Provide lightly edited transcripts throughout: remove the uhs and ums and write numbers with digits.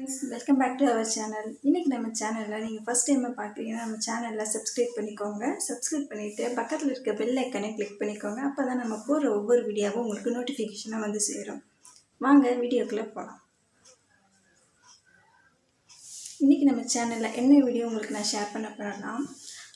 Friends, welcome back to our channel. இன்றைக்கி நம்ம சேனலில் நீங்கள் ஃபஸ்ட் டைம் பார்க்குறீங்கன்னா நம்ம சேனலில் சப்ஸ்கிரைப் பண்ணிக்கோங்க. சப்ஸ்கிரைப் பண்ணிவிட்டு பக்கத்தில் இருக்க பெல் ஐக்கனை கிளிக் பண்ணிக்கோங்க. அப்போ தான் நம்ம போடுற ஒவ்வொரு வீடியோவும் உங்களுக்கு நோட்டிஃபிகேஷனாக வந்து சேரும். வாங்க வீடியோக்குள்ளே போகலாம். இன்றைக்கி நம்ம சேனலில் என்ன வீடியோ உங்களுக்கு நான் ஷேர் பண்ண போகிறேன்னா,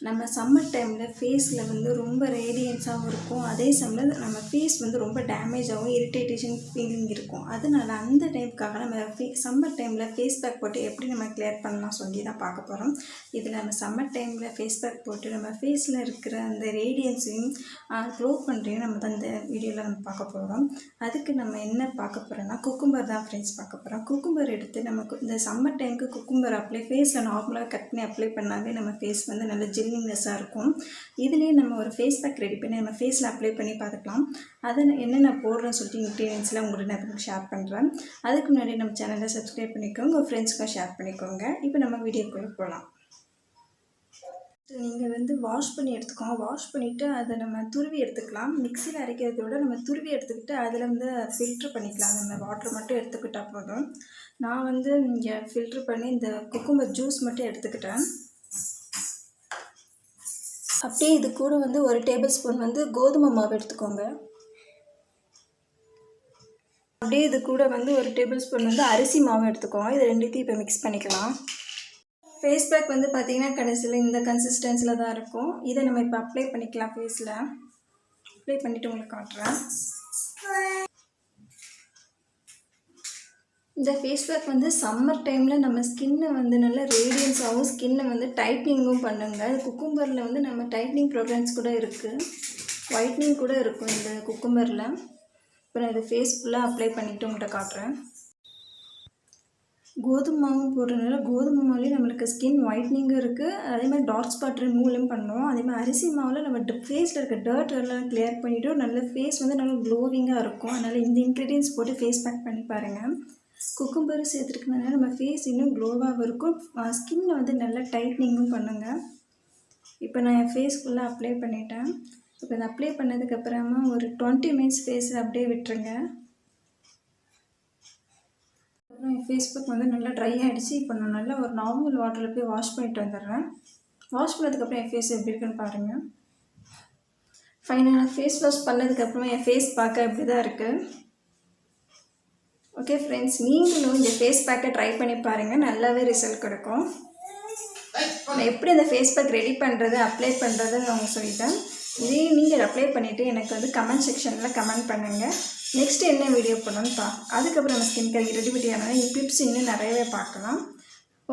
நம்ம சம்மர் டைமில் ஃபேஸில் வந்து ரொம்ப ரேடியன்ஸாகவும் இருக்கும், அதே சமயம் நம்ம ஃபேஸ் வந்து ரொம்ப டேமேஜாகவும் இரிட்டேஷன் ஃபீலிங் இருக்கும். அதனால் அந்த டைமுக்காக நம்ம சம்மர் டைமில் ஃபேஸ் பேக் போட்டு எப்படி நம்ம கிளியர் பண்ணலாம் சொல்லி தான் பார்க்க போகிறோம். இதில் நம்ம சம்மர் டைமில் ஃபேஸ் பேக் போட்டு நம்ம ஃபேஸில் இருக்கிற அந்த ரேடியன்ஸையும் க்ளோ பண்ணுறையும் நம்ம தான் இந்த வீடியோவில் நம்ம பார்க்க போகிறோம். அதுக்கு நம்ம என்ன பார்க்க போகிறோன்னா குக்கும்பர் தான் ஃப்ரெண்ட்ஸ் பார்க்க போகிறோம். குக்கும்பர் எடுத்து நமக்கு இந்த சம்மர் டைமுக்கு குக்கும்பர் ஃபேஸில் நார்மலாக கட் பண்ணி அப்ளை பண்ணாவே நம்ம ஃபேஸ் வந்து நல்ல ஜில்லிங்னஸாக இருக்கும். இதுலேயே நம்ம ஒரு ஃபேஸ் பேக் ரெடி பண்ணி நம்ம ஃபேஸில் அப்ளை பண்ணி பார்த்துக்கலாம். அதை என்னென்ன போடுறேன்னு சொல்லிட்டு இன்க்ரீடியன்ஸ்லாம் உங்களுக்கு நான் ஷேர் பண்ணுறேன். அதுக்கு முன்னாடி நம்ம சேனலை சப்ஸ்கிரைப் பண்ணிக்கோங்க, உங்கள் ஃப்ரெண்ட்ஸ்க்கும் ஷேர் பண்ணிக்கோங்க. இப்போ நம்ம வீடியோக்குள்ளே போகலாம். நீங்கள் வந்து வாஷ் பண்ணி எடுத்துக்கோங்க. வாஷ் பண்ணிவிட்டு அதை நம்ம துருவி எடுத்துக்கலாம். மிக்சியில் அரைக்கிறத விட நம்ம துருவி எடுத்துக்கிட்டு அதில் வந்து ஃபில்ட்ரு பண்ணிக்கலாம். நம்ம வாட்டர் மட்டும் எடுத்துக்கிட்டால் போதும். நான் வந்து இங்கே ஃபில்ட்ரு பண்ணி இந்த குக்கும்பர் ஜூஸ் மட்டும் எடுத்துக்கிட்டேன். அப்படியே இது கூட வந்து 1 டேபிள் ஸ்பூன் வந்து கோதுமை மாவு எடுத்துக்கோங்க. அப்படியே இது கூட வந்து 1 டேபிள் ஸ்பூன் வந்து அரிசி மாவு எடுத்துக்கோங்க. இது ரெண்டுத்தையும் இப்போ மிக்ஸ் பண்ணிக்கலாம். ஃபேஸ் பேக் வந்து பார்த்திங்கன்னா கடைசியில் இந்த கன்சிஸ்டன்சியில் தான் இருக்கும். இதை நம்ம இப்போ அப்ளை பண்ணிக்கலாம். ஃபேஸில் அப்ளை பண்ணிவிட்டு உங்களுக்கு காட்டுறேன். இந்த ஃபேஸ் பேக் வந்து சம்மர் டைமில் நம்ம ஸ்கின்னை வந்து நல்லா ரேடியன்ஸாகவும் ஸ்கின்னை வந்து டைட்னிங்கும் பண்ணுங்க. குக்கும்பரில் வந்து நம்ம டைட்னிங் ப்ரோக்ராம்ஸ் கூட இருக்குது, ஒயிட்னிங் கூட இருக்கும் இந்த குக்கும்பரில். இப்போ நான் இதை ஃபேஸ் ஃபுல்லாக அப்ளை பண்ணிவிட்டு உங்கள்கிட்ட காட்டுறேன். கோதுமை மாவும் போடுறதுனால கோதுமை மாவுலேயும் நம்மளுக்கு ஸ்கின் ஒயிட்னிங்கும் இருக்குது, அதே மாதிரி டார்க் ஸ்பாட் ரிமூவலும் பண்ணுவோம். அதே மாதிரி அரிசி மாவில் நம்ம ஃபேஸில் இருக்க டர்ட் எல்லாம் கிளியர் பண்ணிவிட்டு நல்ல ஃபேஸ் வந்து நல்லா க்ளோவிங்காக இருக்கும். அதனால் இந்த இன்க்ரீடியன்ஸ் போட்டு ஃபேஸ் பேக் பண்ணி பாருங்கள். குக்கும்பரும் சேர்த்துருக்கனால நம்ம ஃபேஸ் இன்னும் க்ளோவாகவும் இருக்கும், ஸ்கின்னை வந்து நல்லா டைட்னிங்கும் பண்ணுங்கள். இப்போ நான் என் ஃபேஸ் ஃபுல்லாக அப்ளை பண்ணிட்டேன். இப்போ இதை அப்ளை பண்ணதுக்கப்புறமா ஒரு 20 மினிட்ஸ் ஃபேஸில் அப்படியே விட்டுருங்க. அப்புறம் என் ஃபேஸ் பேக் வந்து நல்லா ட்ரை ஆகிடுச்சு. இப்போ நான் நல்லா ஒரு நார்மல் வாட்டரில் போய் வாஷ் பண்ணிட்டு வந்துடுறேன். வாஷ் பண்ணதுக்கப்புறம் என் ஃபேஸ் எப்படி இருக்குன்னு பாருங்கள். ஃபைனலாக ஃபேஸ் வாஷ் பண்ணதுக்கப்புறமா என் ஃபேஸ் பார்க்க இப்படி தான் இருக்குது. ஓகே ஃப்ரெண்ட்ஸ், நீங்களும் இந்த ஃபேஸ் பேக்கை ட்ரை பண்ணி பாருங்கள், நல்லாவே ரிசல்ட் கிடைக்கும். நான் எப்படி அந்த ஃபேஸ் பேக் ரெடி பண்ணுறது அப்ளை பண்ணுறதுன்னு அவங்க சொல்லிட்டேன். இதையும் நீங்கள் அப்ளை பண்ணிவிட்டு எனக்கு வந்து கமெண்ட் செக்ஷனில் கமெண்ட் பண்ணுங்கள். நெக்ஸ்ட்டு என்ன வீடியோ பண்ணணும்னு அதுக்கப்புறம் நம்ம ஸ்கின் கேர் ரெடி ஆனால் டிப்ஸ் இன்னும் நிறையவே பார்க்கலாம்.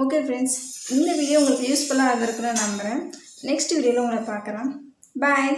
ஓகே ஃப்ரெண்ட்ஸ், இந்த வீடியோ உங்களுக்கு யூஸ்ஃபுல்லாக இருந்திருக்குன்னு நம்புகிறேன். நெக்ஸ்ட் வீடியோவில் உங்களை பார்க்குறேன். பாய்.